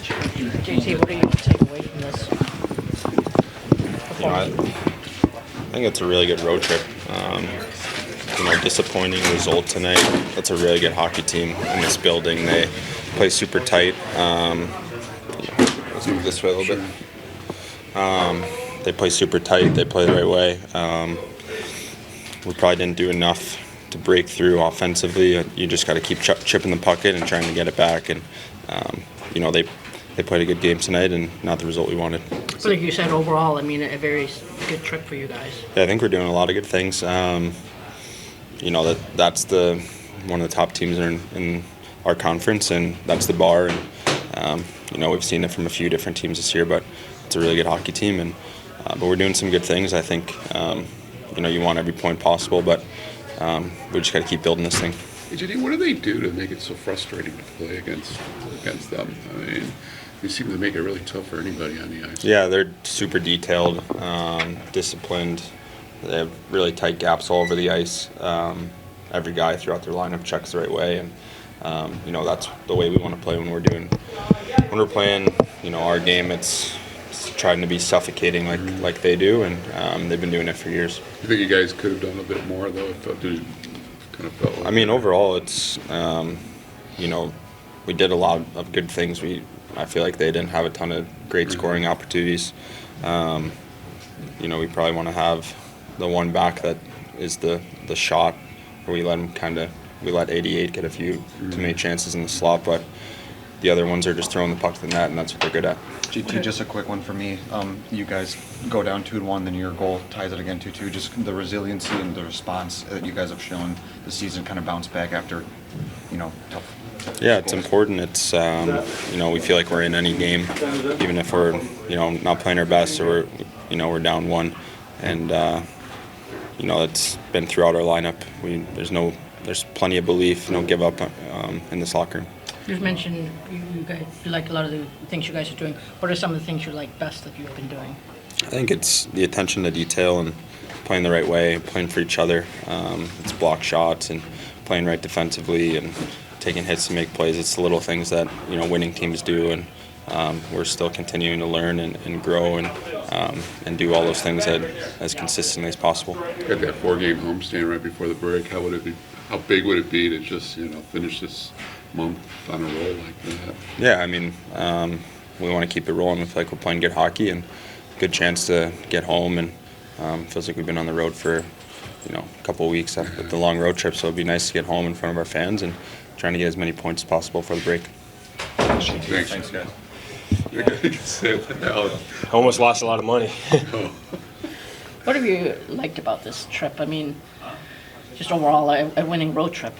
JT, what do you take away from this I think it's a really good road trip. Disappointing result tonight. That's a really good hockey team in this building. They play super tight. Let's move this way a little bit. They play super tight. They play the right way. We probably didn't do enough to break through offensively. You just got to keep chipping the puck in and trying to get it back. And they played a good game tonight, and not the result we wanted. But like you said, overall, I mean, a very good trip for you guys. Yeah, I think we're doing a lot of good things. That's one of the top teams in our conference, and that's the bar. And we've seen it from a few different teams this year, but it's a really good hockey team, and but we're doing some good things. I think you want every point possible, but we just got to keep building this thing. Hey, JD, what do they do to make it so frustrating to play against them? I mean, they seem to make it really tough for anybody on the ice. Yeah, they're super detailed, disciplined. They have really tight gaps all over the ice. Every guy throughout their lineup checks the right way, and that's the way we want to play when we're playing. Our game. It's trying to be suffocating like they do, and they've been doing it for years. You think you guys could have done a bit more though? I mean, overall, it's we did a lot of good things. I feel like they didn't have a ton of great scoring opportunities. We probably want to have the one back that is the shot where we let 88 get a few too many chances in the slot, but the other ones are just throwing the puck to the net, and that's what they're good at. GT, just a quick one for me. You guys go down 2-1, then your goal ties it again 2-2. Just the resiliency and the response that you guys have shown this season, kind of bounce back after, tough. Yeah, it's important. It's we feel like we're in any game, even if we're not playing our best or we're down one, and it's been throughout our lineup. There's plenty of belief, no give up in this locker room. You've mentioned you like a lot of the things you guys are doing. What are some of the things you like best that you've been doing? I think it's the attention to detail and playing the right way, playing for each other. It's block shots and playing right defensively and taking hits to make plays. It's the little things that winning teams do, and we're still continuing to learn and grow and do all those things as consistently as possible. Got that 4-game homestand right before the break. How big would it be to just finish this month on a roll like that? Yeah, I mean, we want to keep it rolling. We feel like we're playing good hockey and good chance to get home, and feels like we've been on the road for a couple of weeks with the long road trip, so it'd be nice to get home in front of our fans and trying to get as many points as possible for the break. Thanks guys. I almost lost a lot of money. What have you liked about this trip? I mean, just overall, a winning road trip.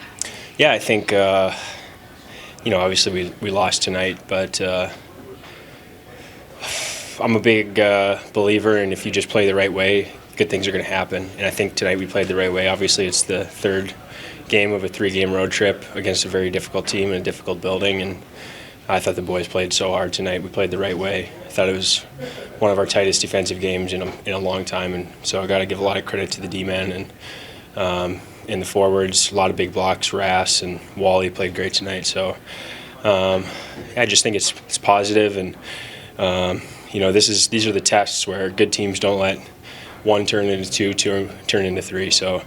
Yeah, I think, obviously we lost tonight, but I'm a big believer in if you just play the right way, good things are going to happen. And I think tonight we played the right way. Obviously, it's the third game of a 3-game road trip against a very difficult team in a difficult building, and I thought the boys played so hard tonight. We played the right way. I thought it was one of our tightest defensive games in a long time, and so I got to give a lot of credit to the D-men and in the forwards. A lot of big blocks. Rass and Wally played great tonight. So I just think it's positive, and these are the tests where good teams don't let one turn into two turn into three. So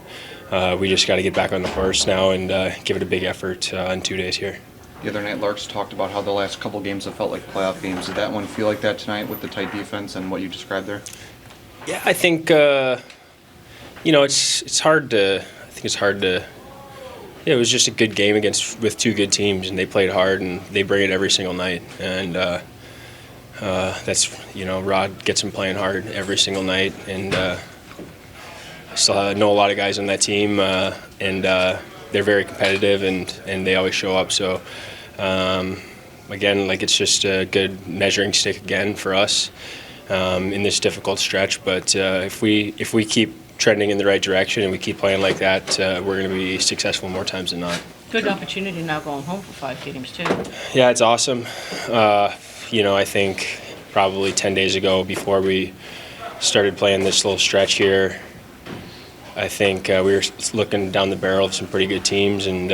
we just got to get back on the horse now and give it a big effort in 2 days here. The other night, Larks talked about how the last couple games have felt like playoff games. Did that one feel like that tonight with the tight defense and what you described there? Yeah, I think it's hard to. I think it's hard to. Yeah, it was just a good game with two good teams, and they played hard, and they bring it every single night. And that's Rod gets them playing hard every single night, and I still know a lot of guys on that team, and they're very competitive, and they always show up. So again, it's just a good measuring stick again for us in this difficult stretch. But if we keep trending in the right direction and we keep playing like that, we're going to be successful more times than not. Good opportunity now going home for 5 games too. Yeah, it's awesome. I think probably 10 days ago, before we started playing this little stretch here, I think we were looking down the barrel of some pretty good teams, and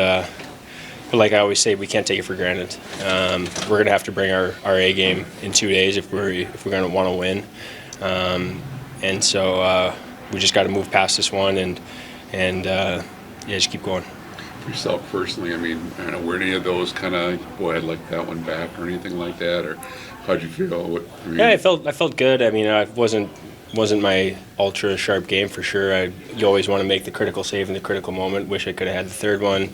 but like I always say, we can't take it for granted. We're going to have to bring our A game in 2 days if we're going to want to win. And so we just got to move past this one and yeah, just keep going. For yourself personally, I mean, I don't know, were any of those kind of, boy, I'd like that one back or anything like that, or how'd you feel? Yeah, I felt good. I mean, I wasn't my ultra sharp game for sure. You always want to make the critical save in the critical moment. Wish I could have had the third one.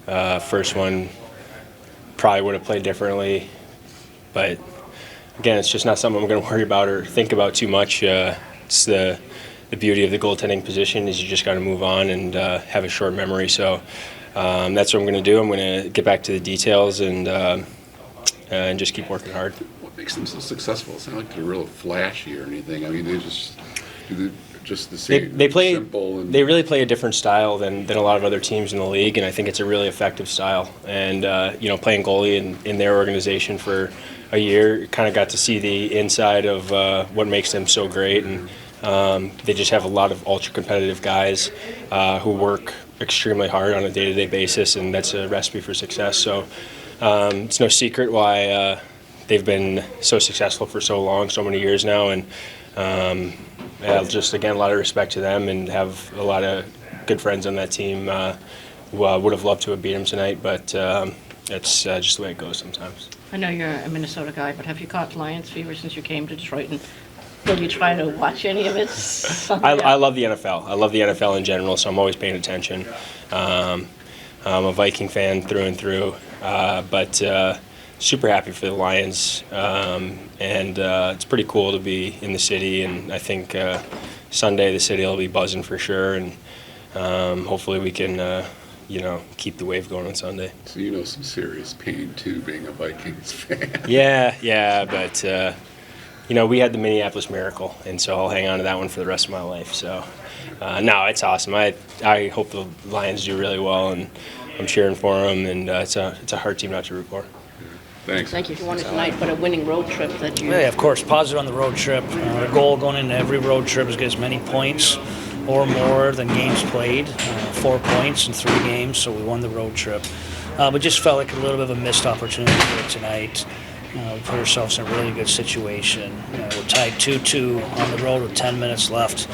First one probably would have played differently, but again, it's just not something I'm going to worry about or think about too much. It's the beauty of the goaltending position is you just got to move on and have a short memory. So that's what I'm going to do. I'm going to get back to the details and just keep working hard. What makes them so successful? It's not like they're real flashy or anything. I mean, they just do just the same. They play. Simple and They really play a different style than a lot of other teams in the league, and I think it's a really effective style. And playing goalie in their organization for a year, kind of got to see the inside of what makes them so great. And they just have a lot of ultra competitive guys who work extremely hard on a day-to-day basis, and that's a recipe for success. So it's no secret why they've been so successful for so long, so many years now, and just again a lot of respect to them, and have a lot of good friends on that team who would have loved to have beat them tonight, but it's just the way it goes sometimes. I know you're a Minnesota guy, but have you caught Lions fever since you came to Detroit? And will you try to watch any of it? I love the NFL. I love the NFL in general, so I'm always paying attention. I'm a Viking fan through and through, but super happy for the Lions, and it's pretty cool to be in the city, and I think Sunday the city will be buzzing for sure, and hopefully we can keep the wave going on Sunday. so some serious pain too, being a Vikings fan. Yeah, but we had the Minneapolis Miracle, and so I'll hang on to that one for the rest of my life. So no, it's awesome. I hope the Lions do really well, and I'm cheering for them, and it's a hard team not to root for. Thanks. Thank you. You won it tonight, but a winning road trip that you... Yeah, of course, positive on the road trip. The goal going into every road trip is get as many points or more than games played. 4 points in 3 games, so we won the road trip. But just felt like a little bit of a missed opportunity for tonight. We put ourselves in a really good situation. We're tied 2-2 on the road with 10 minutes left.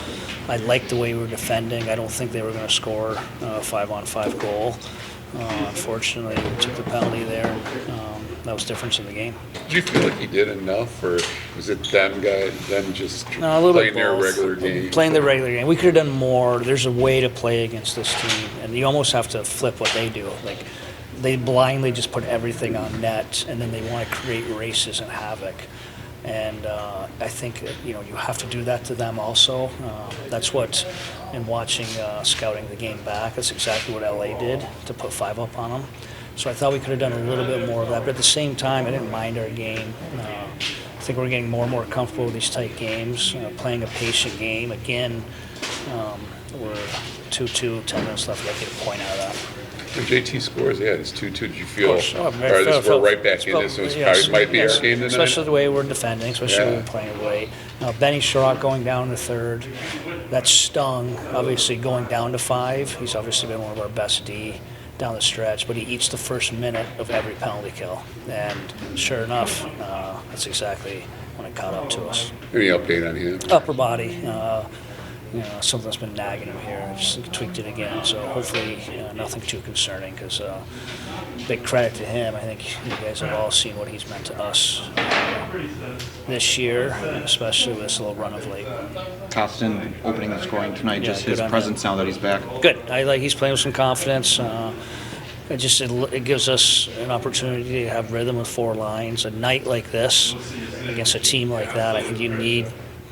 I liked the way we were defending. I don't think they were going to score a 5-on-5 goal. Unfortunately, we took the penalty there. That was the difference in the game. Did you feel like you did enough, or was it them just No, a little playing bit their both. regular game? Playing the regular game. We could have done more. There's a way to play against this team, and you almost have to flip what they do. Like, they blindly just put everything on net, and then they want to create races and havoc. And I think you have to do that to them also. That's what, in watching scouting the game back, that's exactly what LA did to put 5 up on them. So I thought we could have done a little bit more of that. But at the same time, I didn't mind our game. I think we're getting more and more comfortable with these tight games, playing a patient game. Again, we're 2-2, 10 minutes left. We've got to get a point out of that. When JT scores, it's 2-2. Did you feel, we're right back in this, so it might be our game tonight? Especially the way we're defending, especially when we're playing away. Benny Sherrock going down to third, that stung. Obviously, going down to 5, he's obviously been one of our best D down the stretch, but he eats the first minute of every penalty kill. And sure enough, that's exactly when it caught up to us. Any update on him? Upper body. Something's been nagging him here. I just tweaked it again, so hopefully nothing too concerning, because big credit to him. I think you guys have all seen what he's meant to us this year, and especially with this little run of late. Costin opening the scoring tonight, just good his on presence now that he's back. Good. He's playing with some confidence. It gives us an opportunity to have rhythm with 4 lines. A night like this, against a team like that, I think you need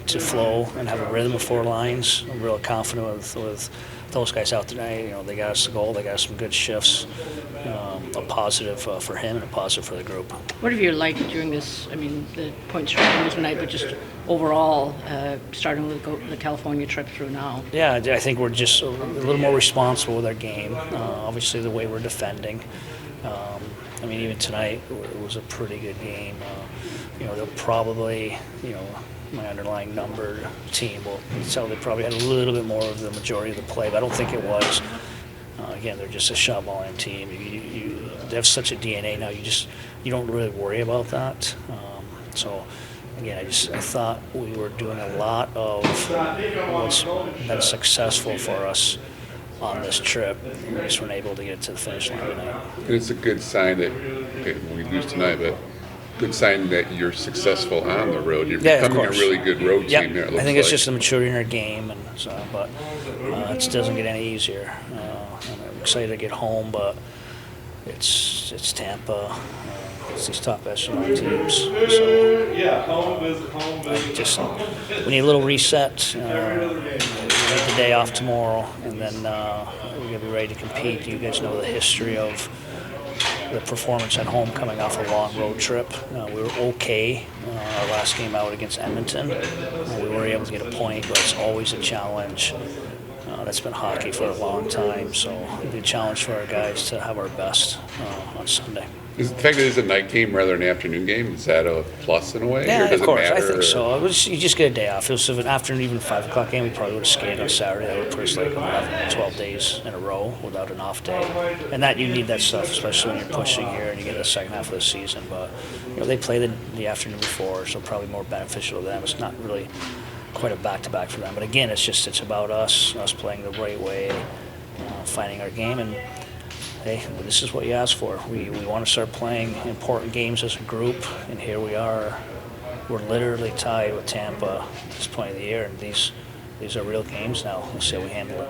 to flow and have a rhythm of 4 lines. I'm real confident with those guys out tonight. They got us the goal. They got us some good shifts. A positive for him and a positive for the group. What have you liked during this, the points from tonight, but just overall, starting with the California trip through now? Yeah, I think we're just a little more responsible with our game. Obviously, the way we're defending. Even tonight, it was a pretty good game. They'll probably, my underlying numbered team will tell they probably had a little bit more of the majority of the play, but I don't think it was. Again, they're just a shot volume team. they have such a DNA now. You don't really worry about that. So again, I thought we were doing a lot of what's been successful for us on this trip. We just weren't able to get to the finish line tonight. And it's a good sign that, okay, we lose tonight, but good sign that you're successful on the road. You're Yeah, of becoming a course. really good road Yep. team there. It I looks think it's like. just the maturity in our game, and so, but it doesn't get any easier. And I'm excited to get home, but it's Tampa. It's these top echelon teams. So just we need a little reset. We need the day off tomorrow, and then we're gonna be ready to compete. You guys know the history of the performance at home coming off a long road trip. We were okay our last game out against Edmonton. We were able to get a point, but it's always a challenge. That's been hockey for a long time, so it'll be a challenge for our guys to have our best on Sunday. Is the fact that it's a night game rather than an afternoon game, is that a plus in a way? Yeah, or does of course, it matter? I think so. You just get a day off. If it was an afternoon, even 5 o'clock game, we probably would have skated on Saturday. That would put us like 11, 12 days in a row without an off day. And that you need that stuff, especially when you're pushing here and you get the second half of the season. But they play the afternoon before, so probably more beneficial to them. It's not really quite a back-to-back for them. But again, it's about us playing the right way, finding our game, and hey, this is what you ask for. We want to start playing important games as a group, and here we are. We're literally tied with Tampa at this point of the year, and these are real games now. We'll see how we handle it.